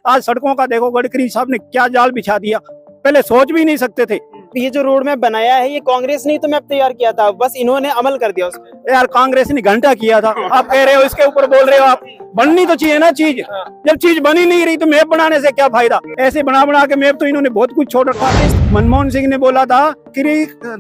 आज सड़कों का देखो, गडकरी साहब ने क्या जाल बिछा दिया, पहले सोच भी नहीं सकते थे। ये जो रोड मैप बनाया है ये कांग्रेस ने ही तो मैप तैयार किया था, बस इन्होंने अमल कर दिया उस पे। यार कांग्रेस ने घंटा किया था, आप कह रहे हो इसके ऊपर बोल रहे हो आप। बननी तो चाहिए ना चीज, जब चीज बनी नहीं रही तो मैप बनाने से क्या फायदा। ऐसे बना बना के मैप तो इन्होंने बहुत कुछ छोड़ रखा। मनमोहन सिंह ने बोला था कि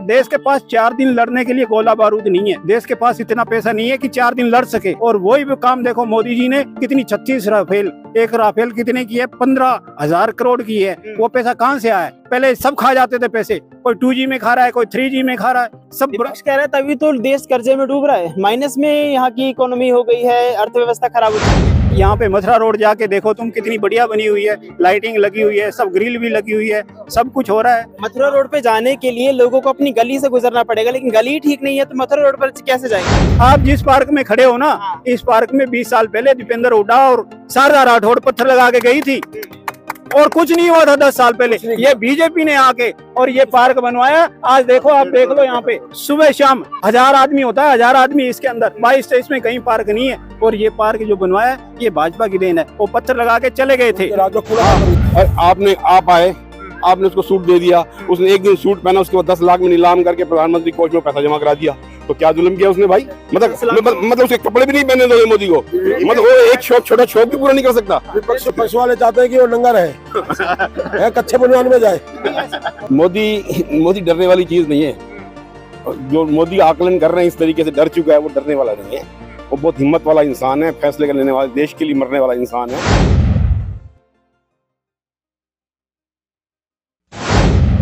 देश के पास 4 दिन लड़ने के लिए गोला बारूद नहीं है, देश के पास इतना पैसा नहीं है कि 4 दिन लड़ सके। और वही भी काम देखो मोदी जी ने कितनी 36 राफेल, एक राफेल कितने की है, 15,000 करोड़ की है। वो पैसा कहाँ से आया है? पहले सब खा जाते थे पैसे, कोई 2G में खा रहा है, कोई 3G में खा रहा है, सब विपक्ष कह रहा है तभी तो देश कर्जे में डूब रहा है, माइनस में यहाँ की इकोनॉमी हो गई है, अर्थव्यवस्था खराब हो चुकी है। यहाँ पे मथुरा रोड जाके देखो तुम, कितनी बढ़िया बनी हुई है, लाइटिंग लगी हुई है, सब ग्रिल भी लगी हुई है, सब कुछ हो रहा है। मथुरा रोड पे जाने के लिए लोगों को अपनी गली से गुजरना पड़ेगा, लेकिन गली ठीक नहीं है तो मथुरा रोड पर कैसे जाएंगे? आप जिस पार्क में खड़े हो ना, इस पार्क में 20 साल पहले दीपेंद्र हुड्डा और शारदा राठौड़ पत्थर लगा के गई थी और कुछ नहीं हुआ था 10 साल पहले। ये बीजेपी ने आके और ये पार्क बनवाया। आज देखो, आप देख लो, यहाँ पे सुबह शाम 1000 आदमी होता है, 1000 आदमी इसके अंदर। 22-23 में कहीं पार्क नहीं है। और ये पार्क जो बनवाया ये भाजपा की देन है, वो पत्थर लगा के चले गए थे। आप आए, आपने उसको सूट दे दिया, उसने एक दिन सूट पहना, उसके बाद 10 लाख में नीलाम करके प्रधानमंत्री कोष में पैसा जमा करा दिया। तो क्या जुल्म किया उसने भाई? मतलब उसके कपड़े भी नहीं पहने दो मोदी को, मतलब वो एक शौक, छोटा शौक भी पूरा नहीं कर सकता। विपक्ष वाले चाहते हैं कि वो नंगा रहे, कच्चे बनियान में जाए। मोदी डरने वाली चीज नहीं है। जो मोदी आकलन कर रहे हैं इस तरीके से डर चुका है, वो डरने वाला नहीं है। वो बहुत हिम्मत वाला इंसान है, फैसले कर लेने वाला, देश के लिए मरने वाला इंसान है।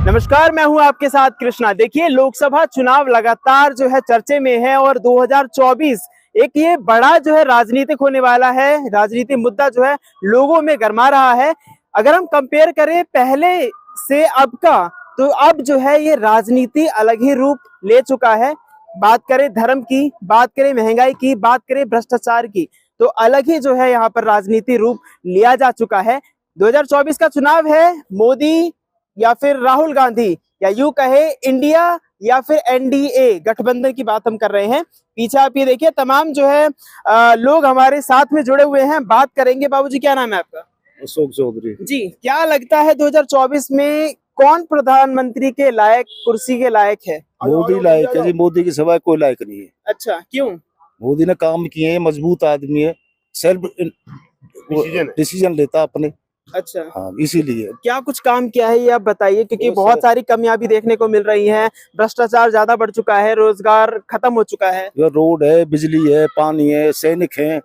नमस्कार, मैं हूं आपके साथ कृष्णा। देखिए, लोकसभा चुनाव लगातार जो है चर्चे में है और 2024 एक ये बड़ा जो है राजनीतिक होने वाला है। राजनीतिक मुद्दा जो है लोगों में गरमा रहा है। अगर हम कंपेयर करें पहले से अब का, तो अब जो है ये राजनीति अलग ही रूप ले चुका है। बात करें धर्म की, बात करें महंगाई की, बात करें भ्रष्टाचार की, तो अलग ही जो है यहाँ पर राजनीति रूप लिया जा चुका है। 2024 का चुनाव है, मोदी या फिर राहुल गांधी, या यूं कहे इंडिया या फिर NDA गठबंधन की बात हम कर रहे हैं। पीछे आप ये देखिए, तमाम जो है लोग हमारे साथ में जुड़े हुए हैं। बात करेंगे। बाबूजी, क्या नाम है आपका? अशोक चौधरी जी। क्या लगता है 2024 में कौन प्रधानमंत्री के लायक, कुर्सी के लायक है? मोदी लायक है जी, मोदी की सिवाय कोई लायक नहीं है। अच्छा, क्यों? मोदी ने काम किए हैं, मजबूत आदमी है, सेल्फ डिसीजन लेता अपने। अच्छा, हाँ, इसीलिए। क्या कुछ काम किया है ये आप बताइए, क्योंकि बहुत सारी कमियां भी देखने को मिल रही हैं। भ्रष्टाचार ज्यादा बढ़ चुका है, रोजगार खत्म हो चुका है। रोड है, बिजली है, पानी है, सैनिक है,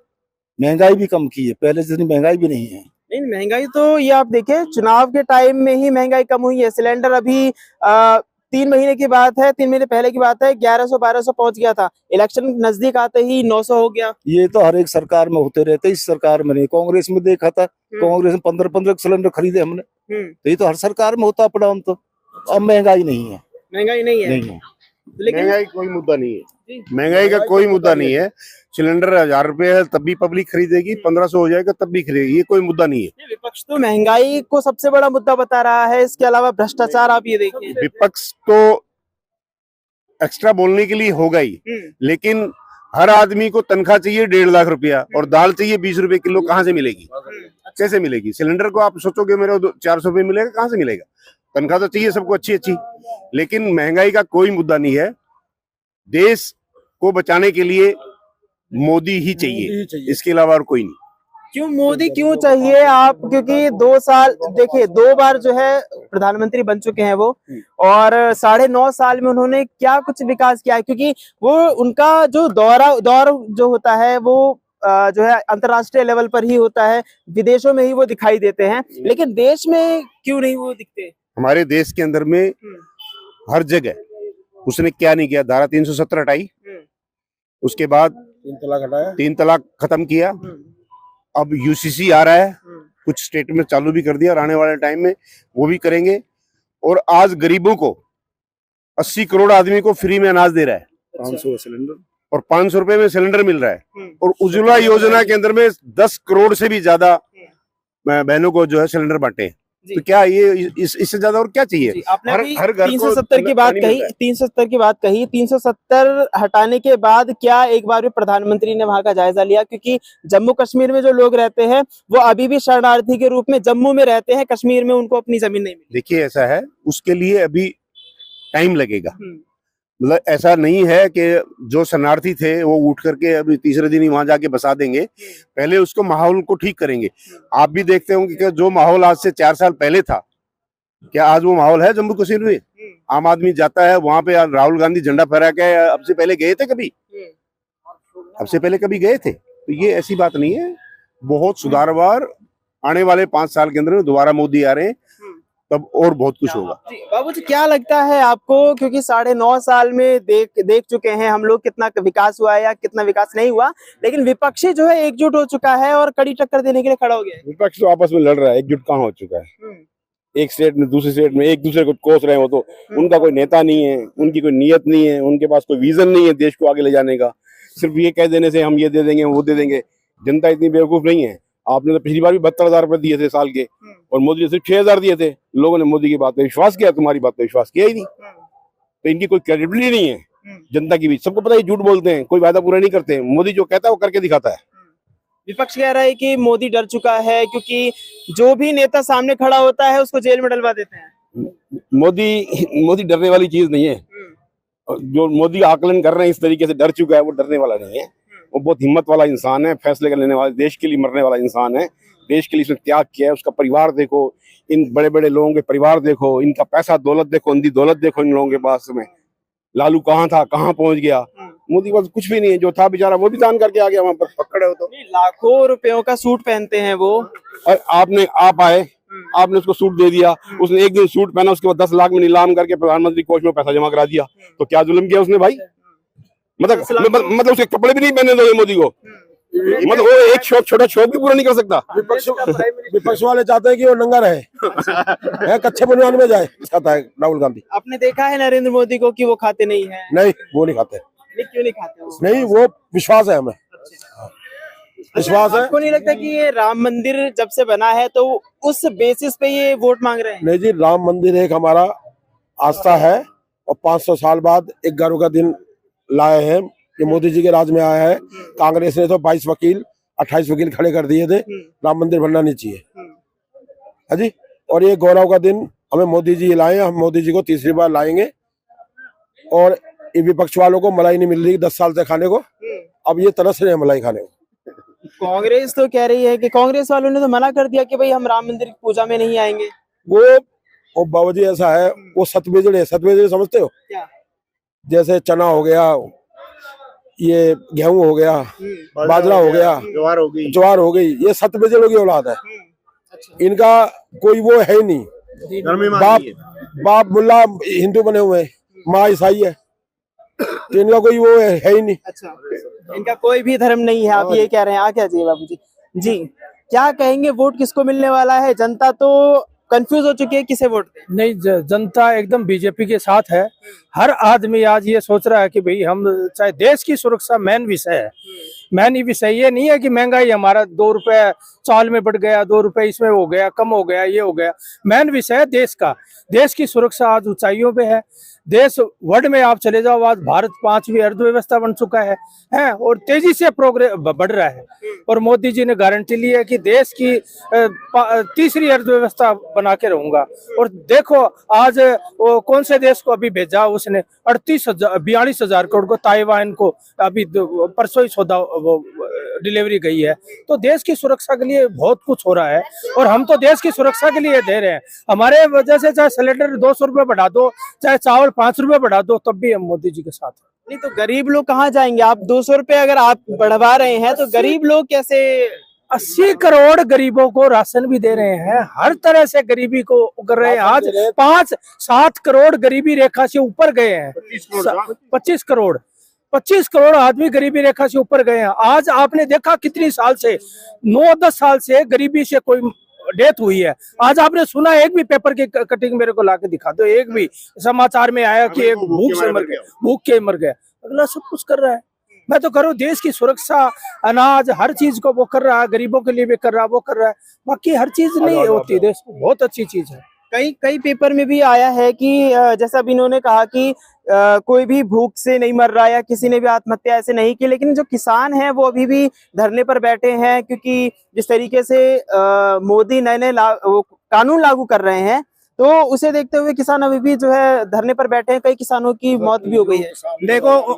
महंगाई भी कम की है, पहले जितनी महंगाई भी नहीं है। नहीं, महंगाई तो ये आप देखिए, चुनाव के टाइम में ही महंगाई कम हुई है। सिलेंडर अभी 3 महीने की बात है, 3 महीने पहले की बात है, 1100-1200 पहुंच गया था। इलेक्शन नजदीक आते ही 900 हो गया। ये तो हर एक सरकार में होते रहते, इस सरकार में नहीं। कांग्रेस में देखा था, कांग्रेस में 15-15 सिलेंडर खरीदे हमने। तो ये तो हर सरकार में होता अप डाउन। तो अब महंगाई नहीं है, महंगाई नहीं है, नहीं है। लेकिन महंगाई कोई मुद्दा नहीं है, महंगाई का कोई मुद्दा नहीं है। सिलेंडर 1000 रुपए है तब भी पब्लिक खरीदेगी, 1500 हो जाएगा तब भी खरीदेगी, ये कोई मुद्दा नहीं है। विपक्ष तो महंगाई को सबसे बड़ा मुद्दा बता रहा है। इसके अलावा भ्रष्टाचार आप ये देखिए। विपक्ष तो एक्स्ट्रा बोलने के लिए होगा ही, लेकिन हर आदमी को तनख्वाह चाहिए 1.5 लाख रुपया और दाल चाहिए 20 रुपए किलो, कहाँ से मिलेगी? कैसे मिलेगी? सिलेंडर को आप सोचोगे मेरे 400 रुपये मिलेगा, कहाँ से मिलेगा? तनख्वाह तो चाहिए सबको अच्छी अच्छी, लेकिन महंगाई का कोई मुद्दा नहीं है। देश को बचाने के लिए मोदी ही चाहिए, इसके अलावा और कोई नहीं। क्यों मोदी क्यों चाहिए आप? क्योंकि 2 साल देखिए, 2 बार जो है प्रधानमंत्री बन चुके हैं वो, और 9.5 साल में उन्होंने क्या कुछ विकास किया है? क्योंकि वो उनका जो दौर जो होता है वो जो है अंतर्राष्ट्रीय लेवल पर ही होता है, विदेशों में ही वो दिखाई देते हैं, लेकिन देश में क्यों नहीं वो दिखते? हमारे देश के अंदर में हर जगह उसने क्या नहीं किया? धारा 370 हटाई, उसके बाद 3 तलाक खत्म किया, अब UCC आ रहा है, कुछ स्टेट में चालू भी कर दिया और आने वाले टाइम में वो भी करेंगे। और आज गरीबों को 80 करोड़ आदमी को फ्री में अनाज दे रहा है, 500 सिलेंडर, और 500 रुपए में सिलेंडर मिल रहा है। और उज्ज्वला योजना के अंदर में 10 करोड़ से भी ज्यादा बहनों को जो है सिलेंडर बांटे। जी। तो क्या ये इससे ज्यादा और क्या चाहिए? जी, आपने हर अभी हर घर को 370 की बात पानी कही, मिलता है। 370 की बात कही, 370 हटाने के बाद क्या एक बार भी प्रधानमंत्री ने वहां का जायजा लिया? क्योंकि जम्मू कश्मीर में जो लोग रहते हैं वो अभी भी शरणार्थी के रूप में जम्मू में रहते हैं, कश्मीर में उनको अपनी जमीन नहीं मिली। देखिए ऐसा है, उसके लिए अभी टाइम लगेगा। हम्म, मतलब ऐसा नहीं है कि जो शरणार्थी थे वो उठ करके अभी तीसरे दिन ही वहां जाके बसा देंगे। पहले उसको माहौल को ठीक करेंगे। आप भी देखते होंगे कि जो माहौल आज से 4 साल पहले था, क्या आज वो माहौल है जम्मू कश्मीर में? आम आदमी जाता है वहां पे, राहुल गांधी झंडा फहरा के अब से पहले गए थे कभी? अब से पहले कभी गए थे? तो ये ऐसी बात नहीं है। बहुत सुधारवार आने वाले 5 साल के अंदर में दोबारा मोदी आ रहे हैं, तब और बहुत कुछ होगा। जी, बाबूजी क्या लगता है आपको, क्योंकि 9.5 साल में देख चुके हैं हम लोग कितना विकास हुआ है या कितना विकास नहीं हुआ, लेकिन विपक्षी जो है एकजुट हो चुका है और कड़ी टक्कर देने के लिए खड़ा हो गया है। विपक्ष तो आपस में लड़ रहा है, एकजुट कहाँ हो चुका है? एक स्टेट में दूसरे स्टेट में एक दूसरे को कोस रहे हो, तो उनका कोई नेता नहीं है, उनकी कोई नियत नहीं है, उनके पास कोई विजन नहीं है देश को आगे ले जाने का। सिर्फ ये कह देने से हम ये दे देंगे वो दे देंगे। जनता इतनी बेवकूफ नहीं है। आपने तो पिछली बार भी 72,000 रुपए दिए थे साल के, और मोदी ने सिर्फ 6,000 दिए थे। लोगों ने मोदी की बात पे विश्वास किया, तुम्हारी बात पे विश्वास किया ही नहीं। तो इनकी कोई क्रेडिबिलिटी नहीं है जनता की भी। सबको पता है झूठ बोलते हैं, कोई वादा पूरा नहीं करते। मोदी जो कहता है वो करके दिखाता है। विपक्ष कह रहा है कि मोदी डर चुका है, क्योंकि जो भी नेता सामने खड़ा होता है उसको जेल में डलवा देते हैं। मोदी डरने वाली चीज नहीं है। जो मोदी आकलन कर रहे हैं इस तरीके से डर चुका है, वो डरने वाला नहीं है। वो बहुत हिम्मत वाला इंसान है, फैसले कर लेने वाला, देश के लिए मरने वाला इंसान है। देश के लिए इसने त्याग किया है। उसका परिवार देखो, इन बड़े बड़े लोगों के परिवार देखो, इनका पैसा दौलत देखो, इनकी दौलत देखो इन लोगों के पास में। लालू कहाँ था, कहाँ पहुंच गया? मोदी पास कुछ भी नहीं है। जो था बेचारा वो भी दान करके आ गया वहां पर, पकड़े हो तो। लाखों रुपयों का सूट पहनते हैं वो, और आप आए, आपने उसको सूट दे दिया। उसने एक दिन सूट पहना, उसके बाद 10 लाख में नीलाम करके प्रधानमंत्री कोष में पैसा जमा करा दिया। तो क्या जुल्म किया उसने भाई? मतलब उसके कपड़े भी नहीं पहने दोगे मोदी को? मतलब वो एक छोटा शौक भी पूरा नहीं कर सकता। विपक्ष वाले चाहते हैं कि वो नंगा रहे, कच्चे बनियान में जाए, चाहता है राहुल गांधी। आपने देखा है नरेंद्र मोदी को कि वो खाते नहीं है? नहीं, वो नहीं खाते। क्यों नहीं खाते वो? नहीं, वो विश्वास है हमें, विश्वास है। आपको नहीं लगता कि ये राम मंदिर जब से बना है तो उस बेसिस पे ये वोट मांग रहे हैं? नहीं जी, राम मंदिर एक हमारा आस्था है, और 500 साल बाद एक गर्व का दिन लाए हैं। ये मोदी जी के राज में आया है। कांग्रेस ने तो 22 वकील 28 वकील खड़े कर दिए थे। राम मंदिर बनना नहीं चाहिए है जी। और ये गौरव का दिन हमें मोदी जी लाए, हम मोदी जी को तीसरी बार लाएंगे। और ये विपक्ष वालों को मलाई नहीं मिल रही 10 साल से खाने को, अब ये तरस रहे हैं मलाई खाने को। कांग्रेस तो कह रही है कि कांग्रेस वालों ने तो मना कर दिया कि भाई हम राम मंदिर की पूजा में नहीं आएंगे। वो बाबूजी ऐसा है, वो सतबेजड़े समझते हो? क्या? जैसे चना हो गया, ये गेहूं हो गया, बाजरा हो गया, ज्वार हो गई, ये सतबेजड़ों की औलाद है। इनका कोई वो है ही नहीं। बाप मुल्ला हिंदू बने हुए हैं, माँ ईसाई है, तो इनका कोई वो है ही नहीं। अच्छा, इनका कोई भी धर्म नहीं है, आप ये कह रहे हैं? आ क्या जी बाबूजी जी, क्या कहेंगे? वोट किसको मिलने वाला है? जनता तो कंफ्यूज हो चुकी है, किसे वोट दें? नहीं, जनता एकदम बीजेपी के साथ है। हर आदमी आज ये सोच रहा है कि भाई हम, चाहे देश की सुरक्षा मेन विषय है। मेन विषय ये नहीं है कि महंगाई हमारा 2 रुपए साल में बढ़ गया, 2 रुपए इसमें हो गया, कम हो गया, ये हो गया। मेन विषय है देश का। देश की सुरक्षा आज ऊंचाइयों पे है। देश वर्ल्ड में आप चले जाओ, आज भारत 5वीं अर्थव्यवस्था बन चुका है और तेजी से प्रोग्रेस बढ़ रहा है। और मोदी जी ने गारंटी ली है कि देश की तीसरी अर्थव्यवस्था बना के रहूंगा। और देखो आज वो कौन से देश को अभी भेजा उसने, 42,000 करोड़ को, ताइवान को अभी परसों ही सौदा डिलीवरी गई है। तो देश की सुरक्षा के लिए बहुत कुछ हो रहा है, और हम तो देश की सुरक्षा के लिए दे रहे हैं। हमारे वजह से चाहे सिलेंडर 200 रुपए बढ़ा दो, चाहे चावल 5 रुपए बढ़ा दो, तब भी हम मोदी जी के साथ हैं। नहीं तो गरीब लोग कहाँ जाएंगे? आप 200 रुपए अगर आप बढ़वा रहे हैं तो गरीब लोग कैसे? 80 करोड़ गरीबों को राशन भी दे रहे हैं, हर तरह से गरीबी को कर रहे हैं। आज 5-7 करोड़ गरीबी रेखा से ऊपर गए हैं। 25 करोड़ आदमी गरीबी रेखा से ऊपर गए हैं। आज आपने देखा कितनी साल से, 9-10 साल से गरीबी से कोई डेथ हुई है? आज आपने सुना एक भी पेपर की कटिंग मेरे को लाके दिखा दो, एक भी समाचार में आया कि एक भूख से मर गया, भूख के मर गया? अगला सब कुछ कर रहा है। मैं तो करूँ देश की सुरक्षा, अनाज, हर चीज को वो कर रहा है, गरीबों के लिए भी कर रहा है, वो कर रहा है, बाकी हर चीज नहीं होती देश में, बहुत अच्छी चीज है। कई कई पेपर में भी आया है कि जैसा अभी इन्होंने कहा कि कोई भी भूख से नहीं मर रहा या किसी ने भी आत्महत्या ऐसे नहीं की, लेकिन जो किसान हैं वो अभी भी धरने पर बैठे हैं, क्योंकि जिस तरीके से मोदी नए नए कानून लागू कर रहे हैं, तो उसे देखते हुए किसान अभी भी जो है धरने पर बैठे हैं। कई किसानों की मौत भी हो गई है। देखो,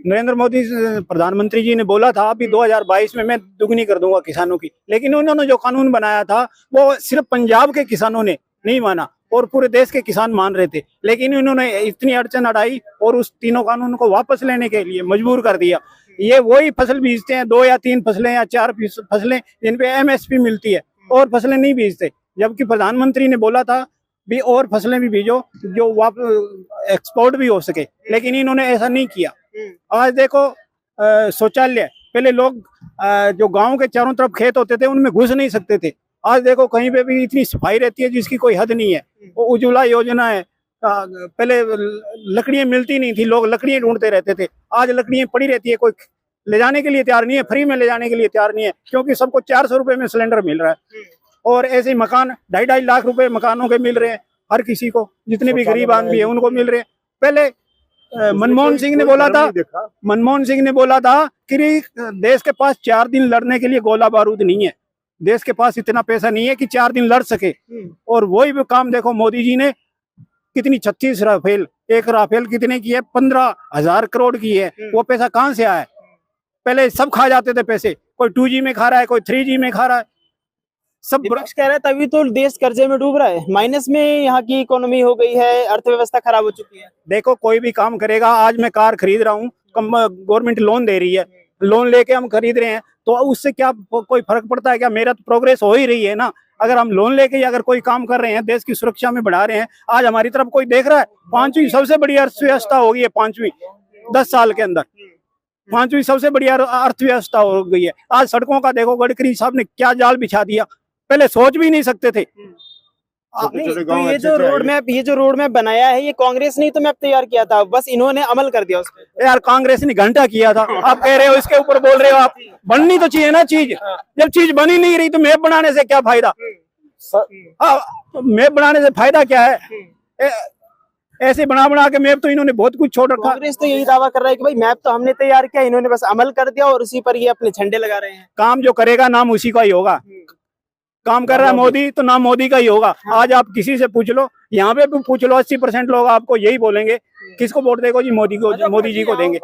नरेंद्र मोदी प्रधानमंत्री जी ने बोला था अभी 2022 में मैं दुगनी कर दूंगा किसानों की, लेकिन उन्होंने जो कानून बनाया था वो सिर्फ पंजाब के किसानों ने नहीं माना और पूरे देश के किसान मान रहे थे, लेकिन उन्होंने इतनी अड़चन अड़ाई और उस तीनों कानून को वापस लेने के लिए मजबूर कर दिया। ये वही फसल बीजते हैं, 2 या 3 फसलें या 4 फसलें जिन पे MSP मिलती है, और फसलें नहीं बीजते, जबकि प्रधानमंत्री ने बोला था भी और फसलें भी बीजो जो वापस एक्सपोर्ट भी हो सके, लेकिन इन्होंने ऐसा नहीं किया। आज देखो शौचालय, पहले लोग जो गांव के चारों तरफ खेत होते थे उनमें घुस नहीं सकते थे, आज देखो कहीं पे भी इतनी सफाई रहती है जिसकी कोई हद नहीं है। वो उज्ज्वला योजना है, पहले लकड़ियां मिलती नहीं थी, लोग लकड़ियां ढूंढते रहते थे, आज लकड़ियां पड़ी रहती है, कोई ले जाने के लिए तैयार नहीं है, फ्री में ले जाने के लिए तैयार नहीं है, क्योंकि सबको 400 रुपए में सिलेंडर मिल रहा है। और ऐसे मकान 2.5 लाख रुपए मकानों के मिल रहे हैं हर किसी को, जितने भी गरीब आदमी है उनको मिल रहे हैं। पहले मनमोहन सिंह ने बोला था कि देश के पास 4 दिन लड़ने के लिए गोला बारूद नहीं है, देश के पास इतना पैसा नहीं है कि 4 दिन लड़ सके। और वही भी काम देखो मोदी जी ने कितनी 36 राफेल, एक राफेल कितने की है, 15,000 करोड़ की है, वो पैसा कहाँ से आया है? पहले सब खा जाते थे पैसे, कोई 2G में खा रहा है, कोई 3G में खा रहा है, सब विपक्ष कह रहा है तभी तो देश कर्जे में डूब रहा है, माइनस में यहाँ की इकोनॉमी हो गई है, अर्थव्यवस्था खराब हो चुकी है। देखो कोई भी काम करेगा, आज मैं कार खरीद रहा हूँ, गवर्नमेंट लोन दे रही है, लोन लेके हम खरीद रहे हैं, तो उससे क्या कोई फर्क पड़ता है क्या? मेरा तो प्रोग्रेस हो ही रही है ना। अगर हम लोन लेके अगर कोई काम कर रहे हैं, देश की सुरक्षा में बढ़ा रहे हैं, आज हमारी तरफ कोई देख रहा है? 5वीं सबसे बड़ी अर्थव्यवस्था हो गई है, 5वीं 10 साल के अंदर 5वीं सबसे बड़ी अर्थव्यवस्था हो गई है। आज सड़कों का देखो, गडकरी साहब ने क्या जाल बिछा दिया, पहले सोच भी नहीं सकते थे। तो ये जो रोड मैप बनाया है, ये कांग्रेस ने तो मैप तैयार किया था, बस इन्होंने अमल कर दिया उस पर। यार कांग्रेस ने घंटा किया था, आप कह रहे हो इसके ऊपर बोल रहे हो आप। बननी तो चाहिए ना चीज, जब चीज बनी नहीं रही तो मैप बनाने से क्या फायदा? मैप बनाने से फायदा क्या है? ऐसे बना के मैप तो इन्होंने बहुत कुछ छोड़ रखा। कांग्रेस तो यही दावा कर रहा है कि भाई मैप तो हमने तैयार किया, इन्होंने बस अमल कर दिया और उसी पर ये अपने झंडे लगा रहे हैं। काम जो करेगा नाम उसी का ही होगा, काम कर रहा है मोदी तो नाम मोदी का ही होगा। आज आप किसी से पूछ लो, यहाँ पे भी पूछ लो, 80% लोग आपको यही बोलेंगे, किसको वोट देगा जी? मोदी को, मोदी जी को देंगे।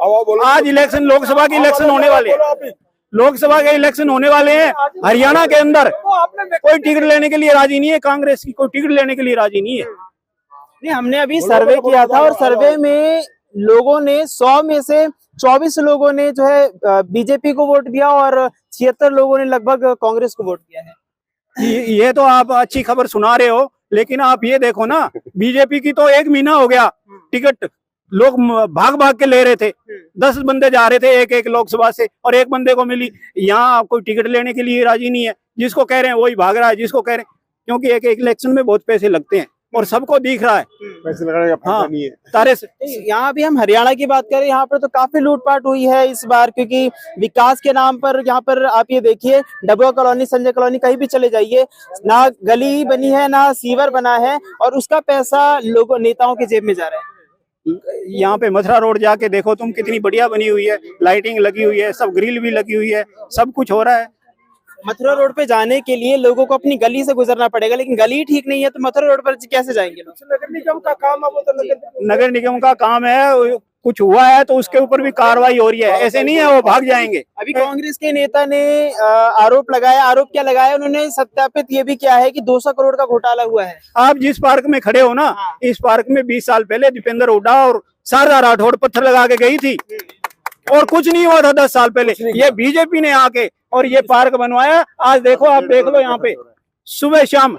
आज इलेक्शन, लोकसभा के इलेक्शन होने वाले हैं, लोकसभा के इलेक्शन होने वाले हैं। हरियाणा के अंदर कोई टिकट लेने के लिए राजी नहीं है, कांग्रेस की कोई टिकट लेने के लिए राजी नहीं है। नहीं, हमने अभी सर्वे किया था और सर्वे में लोगों ने 100 में से 24 लोगों ने जो है बीजेपी को वोट दिया और 76 लोगों ने लगभग कांग्रेस को वोट दिया है। ये तो आप अच्छी खबर सुना रहे हो, लेकिन आप ये देखो ना, बीजेपी की तो 1 महीना हो गया टिकट लोग भाग भाग के ले रहे थे, 10 बंदे जा रहे थे एक लोकसभा से और 1 बंदे को मिली। यहाँ कोई टिकट लेने के लिए राजी नहीं है, जिसको कह रहे हैं वही भाग रहा है, जिसको कह रहे हैं, क्योंकि एक इलेक्शन में बहुत पैसे लगते हैं और सबको दिख रहा है पैसे लगाने का फायदा नहीं है। तारे से यहाँ भी हम हरियाणा की बात करें, यहाँ पर तो काफी लूटपाट हुई है इस बार, क्योंकि विकास के नाम पर यहाँ पर आप ये देखिए, डबुआ कॉलोनी, संजय कॉलोनी, कहीं भी चले जाइए, ना गली बनी है ना सीवर बना है और उसका पैसा लोगों, नेताओं के जेब में जा रहा है। यहाँ पे मथुरा रोड जाके देखो तुम, कितनी बढ़िया बनी हुई है, लाइटिंग लगी हुई है, सब ग्रिल भी लगी हुई है, सब कुछ हो रहा है। मथुरा रोड पे जाने के लिए लोगों को अपनी गली से गुजरना पड़ेगा, लेकिन गली ठीक नहीं है तो मथुरा रोड पर कैसे जाएंगे लोग? नगर निगम का काम है, वो तो नगर निगम का काम है, कुछ हुआ है तो उसके ऊपर भी कार्रवाई हो रही है, ऐसे नहीं है वो भाग जाएंगे। अभी कांग्रेस के नेता ने आरोप लगाया, आरोप क्या लगाया उन्होंने, सत्यापित ये भी किया है कि 200 करोड़ का घोटाला हुआ है। आप जिस पार्क में खड़े हो ना, इस पार्क में 20 साल पहले दीपेंद्र हुड्डा और शारदा राठौड़ पत्थर लगा के गई थी और कुछ नहीं हुआ था 10 साल पहले। ये बीजेपी ने आके और ये पार्क बनवाया। आज देखो, आप देख लो, यहाँ पे सुबह शाम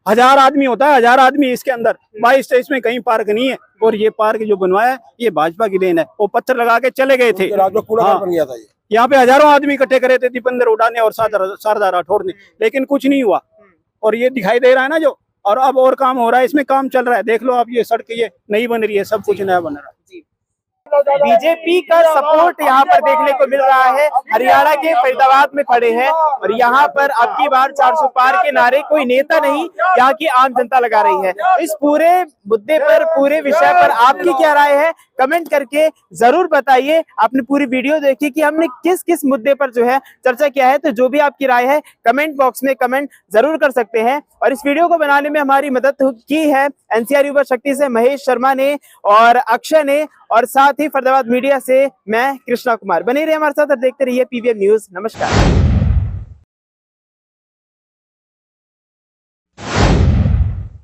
1000 आदमी होता है, 1000 आदमी इसके अंदर, 22-23 में कहीं पार्क नहीं है। और ये पार्क जो बनवाया ये भाजपा की देन है, वो पत्थर लगा के चले गए थे। यहाँ पे हजारों आदमी इकट्ठे करे थे दीपेंद्र हुड्डा ने और शारदा राठौड़ ने, लेकिन कुछ नहीं हुआ। और ये दिखाई दे रहा है ना जो, और अब और काम हो रहा है, इसमें काम चल रहा है, देख लो आप, ये सड़क ये नई बन रही है, सब कुछ नया बन रहा है। बीजेपी का सपोर्ट यहाँ पर देखने को मिल रहा है। हरियाणा के फरीदाबाद में खड़े हैं और यहाँ पर अब की बार 400 पार के नारे कोई नेता नहीं, यहाँ की आम जनता लगा रही है। इस पूरे मुद्दे पर, पूरे विषय पर आपकी क्या राय है, कमेंट करके जरूर बताइए। आपने पूरी वीडियो देखी कि हमने किस किस मुद्दे पर जो है चर्चा किया है, तो जो भी आपकी राय है कमेंट बॉक्स में कमेंट जरूर कर सकते हैं। और इस वीडियो को बनाने में हमारी मदद की है एनसीआर युवा शक्ति से महेश शर्मा ने और अक्षय ने, और साथ ही फरीदाबाद मीडिया से मैं कृष्णा कुमार। बने रहिए हमारे साथ और देखते रहिए पीवीएम न्यूज। नमस्कार।